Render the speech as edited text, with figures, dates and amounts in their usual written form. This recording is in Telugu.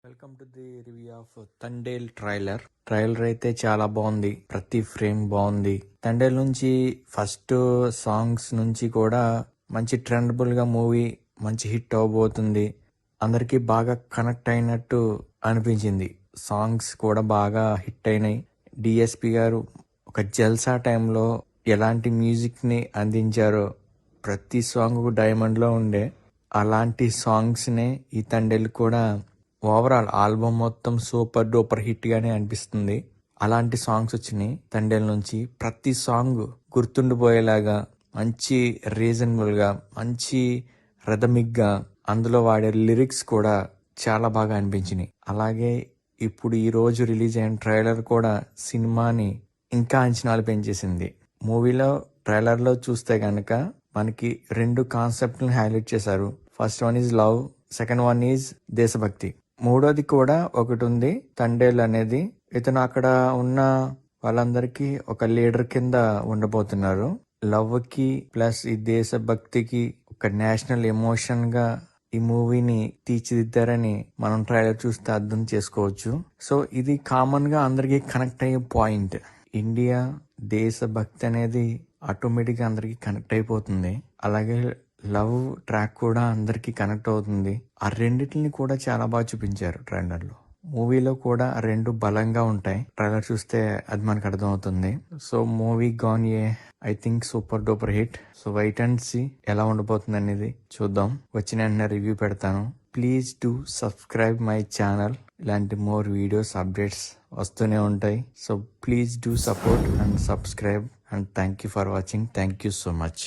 Welcome to the review of Thandel trailer అయితే చాలా బాగుంది. ప్రతి ఫ్రేమ్ బాగుంది. తండేల్ నుంచి ఫస్ట్ సాంగ్స్ నుంచి కూడా మంచి ట్రెండబుల్ గా మూవీ మంచి హిట్ అవబోతుంది. అందరికి బాగా కనెక్ట్ అయినట్టు అనిపించింది. సాంగ్స్ కూడా బాగా హిట్ అయినాయి. డిఎస్పి గారు ఒక జల్సా టైంలో ఎలాంటి మ్యూజిక్ ని అందించారో ప్రతి సాంగ్ డైమండ్ లో ఉండే అలాంటి సాంగ్స్ నే ఈ తండేల్ కూడా ఓవరాల్ ఆల్బమ్ మొత్తం సూపర్ డూపర్ హిట్ గానే అనిపిస్తుంది. అలాంటి సాంగ్స్ వచ్చినాయి తండేల్ నుంచి. ప్రతి సాంగ్ గుర్తుండిపోయేలాగా మంచి రీజనబుల్ గా మంచి రథమిక్ గా అందులో వాడే లిరిక్స్ కూడా చాలా బాగా అనిపించినాయి. అలాగే ఇప్పుడు ఈ రోజు రిలీజ్ అయిన ట్రైలర్ కూడా సినిమాని ఇంకా అంచనాలు పెంచేసింది. మూవీలో ట్రైలర్ లో చూస్తే గనక మనకి రెండు కాన్సెప్ట్ హైలైట్ చేశారు. First one is love, second one is దేశభక్తి. మూడోది కూడా ఒకటి ఉంది. తండేల్ అనేది ఇతను అక్కడ ఉన్న వాళ్ళందరికీ ఒక లీడర్ కింద ఉండబోతున్నారు. లవ్ కి ప్లస్ ఈ దేశభక్తికి ఒక నేషనల్ ఎమోషన్ గా ఈ మూవీని తీర్చిదిద్దారని మనం ట్రైలర్ చూస్తే అర్థం చేసుకోవచ్చు. సో ఇది కామన్ గా అందరికి కనెక్ట్ అయ్యే పాయింట్. ఇండియా దేశభక్తి అనేది ఆటోమేటిక్ గా అందరికి కనెక్ట్ అయిపోతుంది. అలాగే లవ్ ట్రాక్ కూడా అందరికి కనెక్ట్ అవుతుంది. ఆ రెండిటిని కూడా చాలా బాగా చూపించారు ట్రైలర్ లో. మూవీలో కూడా రెండు బలంగా ఉంటాయి. ట్రైలర్ చూస్తే అది మనకు అర్థం అవుతుంది. So movie gone I think super duper hit. So wait and see ఎలా ఉండబోతుంది అనేది చూద్దాం. వచ్చిన వెంటనే రివ్యూ పెడతాను. Please do subscribe my channel. ఇలాంటి మోర్ వీడియోస్ అప్డేట్స్ వస్తూనే ఉంటాయి. So please do support and subscribe and thank you for watching. Thank you so much.